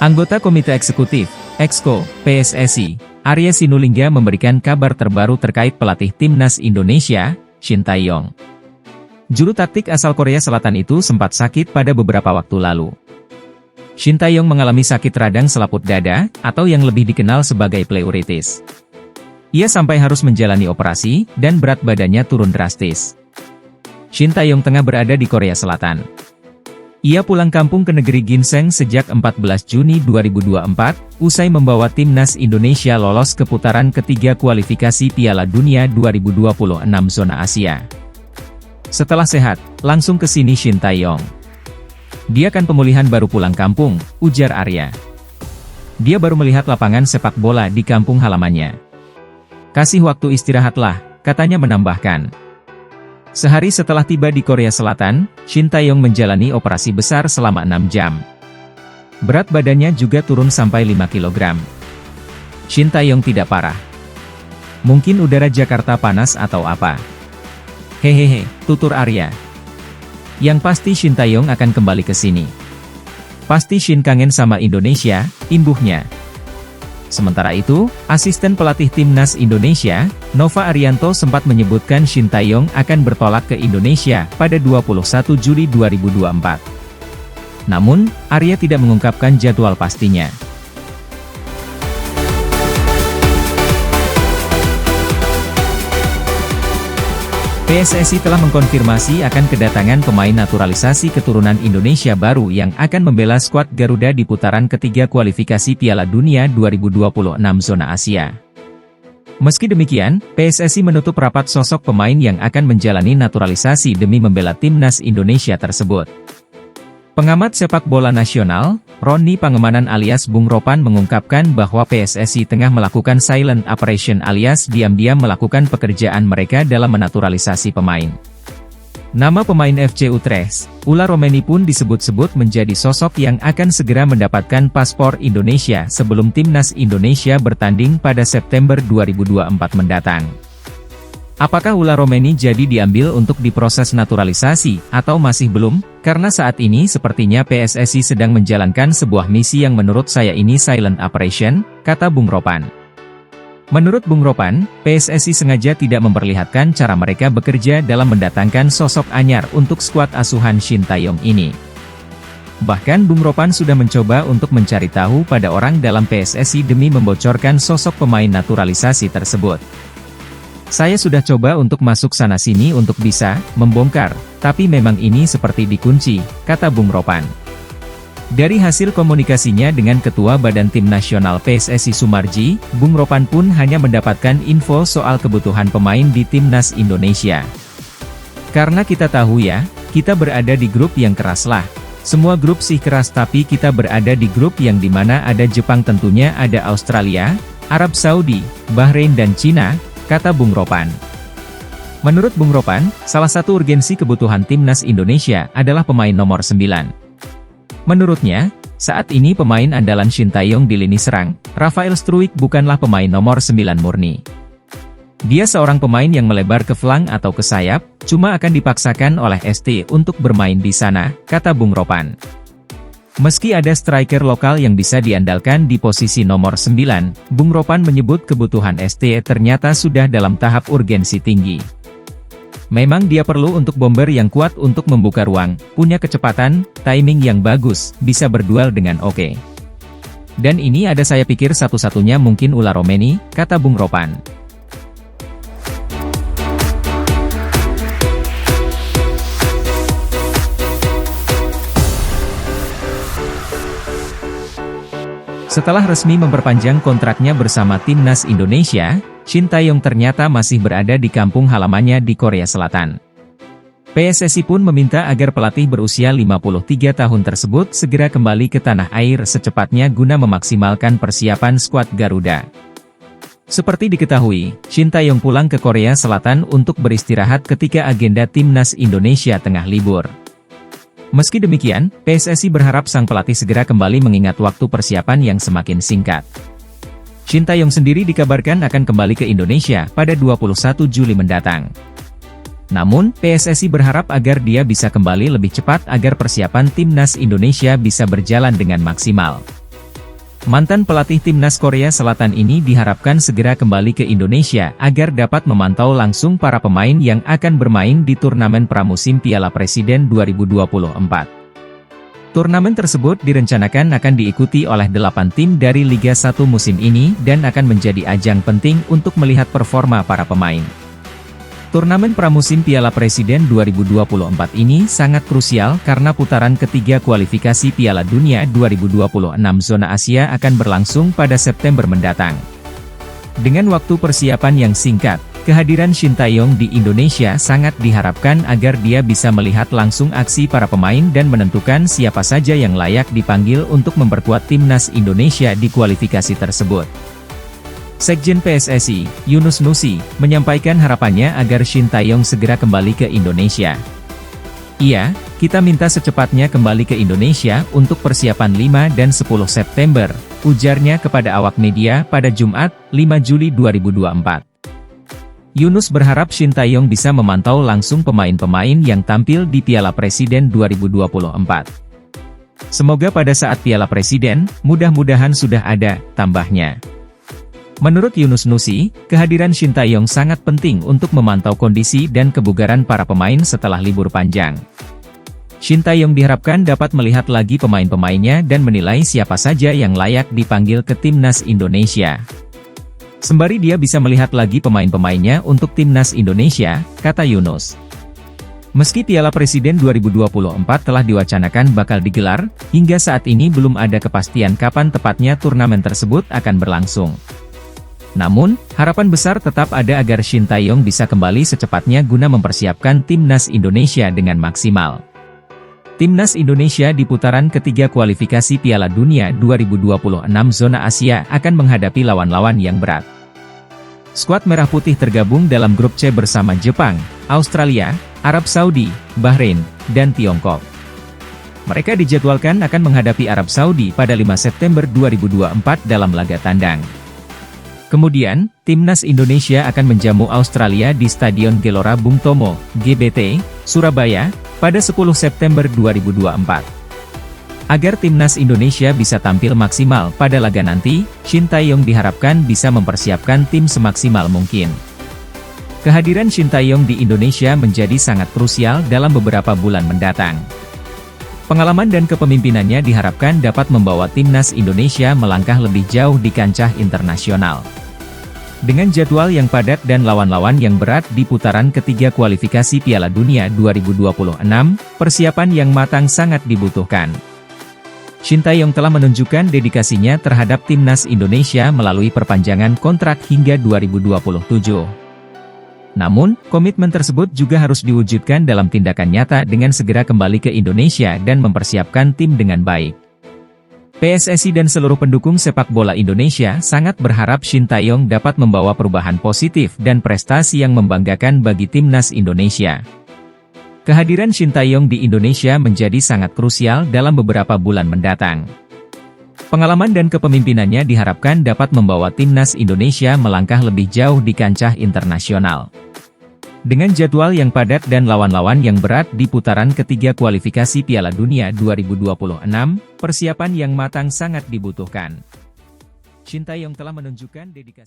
Anggota Komite Eksekutif, Exco, PSSI, Arya Sinulinga memberikan kabar terbaru terkait pelatih Timnas Indonesia, Shin Tae-yong. Juru taktik asal Korea Selatan itu sempat sakit pada beberapa waktu lalu. Shin Tae-yong mengalami sakit radang selaput dada, atau yang lebih dikenal sebagai pleuritis. Ia sampai harus menjalani operasi, dan berat badannya turun drastis. Shin Tae-yong tengah berada di Korea Selatan. Ia pulang kampung ke negeri Ginseng sejak 14 Juni 2024, usai membawa Timnas Indonesia lolos ke putaran ketiga kualifikasi Piala Dunia 2026 zona Asia. Setelah sehat, langsung ke sini Shin Tae-yong. Dia kan pemulihan baru pulang kampung, ujar Arya. Dia baru melihat lapangan sepak bola di kampung halamannya. Kasih waktu istirahatlah, katanya menambahkan. Sehari setelah tiba di Korea Selatan, Shin Tae-yong menjalani operasi besar selama 6 jam. Berat badannya juga turun sampai 5 kg. Shin Tae-yong tidak parah. Mungkin udara Jakarta panas atau apa? Hehehe, tutur Arya. Yang pasti Shin Tae-yong akan kembali ke sini. Pasti Shin kangen sama Indonesia, imbuhnya. Sementara itu, asisten pelatih Timnas Indonesia, Nova Arianto sempat menyebutkan Shin Tae-yong akan bertolak ke Indonesia pada 21 Juli 2024. Namun, Arya tidak mengungkapkan jadwal pastinya. PSSI telah mengkonfirmasi akan kedatangan pemain naturalisasi keturunan Indonesia baru yang akan membela skuad Garuda di putaran ketiga kualifikasi Piala Dunia 2026 zona Asia. Meski demikian, PSSI menutup rapat sosok pemain yang akan menjalani naturalisasi demi membela Timnas Indonesia tersebut. Pengamat sepak bola nasional, Roni Pangemanan alias Bung Ropan mengungkapkan bahwa PSSI tengah melakukan silent operation alias diam-diam melakukan pekerjaan mereka dalam menaturalisasi pemain. Nama pemain FC Utrecht, Ula Romeni pun disebut-sebut menjadi sosok yang akan segera mendapatkan paspor Indonesia sebelum Timnas Indonesia bertanding pada September 2024 mendatang. Apakah Ula Romeni jadi diambil untuk diproses naturalisasi, atau masih belum? Karena saat ini sepertinya PSSI sedang menjalankan sebuah misi yang menurut saya ini silent operation, kata Bung Ropan. Menurut Bung Ropan, PSSI sengaja tidak memperlihatkan cara mereka bekerja dalam mendatangkan sosok anyar untuk skuad asuhan Shin Tae-yong ini. Bahkan Bung Ropan sudah mencoba untuk mencari tahu pada orang dalam PSSI demi membocorkan sosok pemain naturalisasi tersebut. Saya sudah coba untuk masuk sana-sini untuk bisa membongkar, tapi memang ini seperti dikunci, kata Bung Ropan. Dari hasil komunikasinya dengan Ketua Badan Tim Nasional PSSI Sumarji, Bung Ropan pun hanya mendapatkan info soal kebutuhan pemain di Timnas Indonesia. Karena kita tahu ya, kita berada di grup yang keras lah. Semua grup sih keras tapi kita berada di grup yang dimana ada Jepang tentunya ada Australia, Arab Saudi, Bahrain dan Cina, kata Bung Ropan. Menurut Bung Ropan, salah satu urgensi kebutuhan Timnas Indonesia adalah pemain nomor 9. Menurutnya, saat ini pemain andalan Shin Tae-yong di lini serang, Rafael Struijk bukanlah pemain nomor 9 murni. Dia seorang pemain yang melebar ke flank atau ke sayap, cuma akan dipaksakan oleh ST untuk bermain di sana, kata Bung Ropan. Meski ada striker lokal yang bisa diandalkan di posisi nomor 9, Bung Ropan menyebut kebutuhan ST ternyata sudah dalam tahap urgensi tinggi. Memang dia perlu untuk bomber yang kuat untuk membuka ruang, punya kecepatan, timing yang bagus, bisa berduel dengan oke. Dan ini ada saya pikir satu-satunya mungkin Ula Romeni, kata Bung Ropan. Setelah resmi memperpanjang kontraknya bersama Timnas Indonesia, Shin Tae-yong ternyata masih berada di kampung halamannya di Korea Selatan. PSSI pun meminta agar pelatih berusia 53 tahun tersebut segera kembali ke tanah air secepatnya guna memaksimalkan persiapan skuad Garuda. Seperti diketahui, Shin Tae-yong pulang ke Korea Selatan untuk beristirahat ketika agenda Timnas Indonesia tengah libur. Meski demikian, PSSI berharap sang pelatih segera kembali mengingat waktu persiapan yang semakin singkat. Shin Tae-yong sendiri dikabarkan akan kembali ke Indonesia pada 21 Juli mendatang. Namun, PSSI berharap agar dia bisa kembali lebih cepat agar persiapan Timnas Indonesia bisa berjalan dengan maksimal. Mantan pelatih timnas Korea Selatan ini diharapkan segera kembali ke Indonesia agar dapat memantau langsung para pemain yang akan bermain di turnamen pramusim Piala Presiden 2024. Turnamen tersebut direncanakan akan diikuti oleh 8 tim dari Liga 1 musim ini dan akan menjadi ajang penting untuk melihat performa para pemain. Turnamen pramusim Piala Presiden 2024 ini sangat krusial karena putaran ketiga kualifikasi Piala Dunia 2026 zona Asia akan berlangsung pada September mendatang. Dengan waktu persiapan yang singkat, kehadiran Shin Tae-yong di Indonesia sangat diharapkan agar dia bisa melihat langsung aksi para pemain dan menentukan siapa saja yang layak dipanggil untuk memperkuat timnas Indonesia di kualifikasi tersebut. Sekjen PSSI, Yunus Nusi, menyampaikan harapannya agar Shin Tae-yong segera kembali ke Indonesia. Iya, kita minta secepatnya kembali ke Indonesia untuk persiapan 5 dan 10 September, ujarnya kepada awak media pada Jumat, 5 Juli 2024. Yunus berharap Shin Tae-yong bisa memantau langsung pemain-pemain yang tampil di Piala Presiden 2024. Semoga pada saat Piala Presiden, mudah-mudahan sudah ada, tambahnya. Menurut Yunus Nusi, kehadiran Shin Tae-yong sangat penting untuk memantau kondisi dan kebugaran para pemain setelah libur panjang. Shin Tae-yong diharapkan dapat melihat lagi pemain-pemainnya dan menilai siapa saja yang layak dipanggil ke timnas Indonesia. Sembari dia bisa melihat lagi pemain-pemainnya untuk timnas Indonesia, kata Yunus. Meski Piala Presiden 2024 telah diwacanakan bakal digelar, hingga saat ini belum ada kepastian kapan tepatnya turnamen tersebut akan berlangsung. Namun, harapan besar tetap ada agar Shin Tae-yong bisa kembali secepatnya guna mempersiapkan timnas Indonesia dengan maksimal. Timnas Indonesia di putaran ketiga kualifikasi Piala Dunia 2026 zona Asia akan menghadapi lawan-lawan yang berat. Skuad Merah Putih tergabung dalam grup C bersama Jepang, Australia, Arab Saudi, Bahrain, dan Tiongkok. Mereka dijadwalkan akan menghadapi Arab Saudi pada 5 September 2024 dalam laga tandang. Kemudian, timnas Indonesia akan menjamu Australia di Stadion Gelora Bung Tomo, GBT, Surabaya, pada 10 September 2024. Agar timnas Indonesia bisa tampil maksimal pada laga nanti, Shin Tae-yong diharapkan bisa mempersiapkan tim semaksimal mungkin. Kehadiran Shin Tae-yong di Indonesia menjadi sangat krusial dalam beberapa bulan mendatang. Pengalaman dan kepemimpinannya diharapkan dapat membawa timnas Indonesia melangkah lebih jauh di kancah internasional. Dengan jadwal yang padat dan lawan-lawan yang berat di putaran ketiga kualifikasi Piala Dunia 2026, persiapan yang matang sangat dibutuhkan. Shin Tae-yong telah menunjukkan dedikasinya terhadap timnas Indonesia melalui perpanjangan kontrak hingga 2027. Namun, komitmen tersebut juga harus diwujudkan dalam tindakan nyata dengan segera kembali ke Indonesia dan mempersiapkan tim dengan baik. PSSI dan seluruh pendukung sepak bola Indonesia sangat berharap Shin Tae-yong dapat membawa perubahan positif dan prestasi yang membanggakan bagi timnas Indonesia. Kehadiran Shin Tae-yong di Indonesia menjadi sangat krusial dalam beberapa bulan mendatang. Pengalaman dan kepemimpinannya diharapkan dapat membawa timnas Indonesia melangkah lebih jauh di kancah internasional. Dengan jadwal yang padat dan lawan-lawan yang berat di putaran ketiga kualifikasi Piala Dunia 2026, persiapan yang matang sangat dibutuhkan. Shin Tae-yong telah menunjukkan dedikasi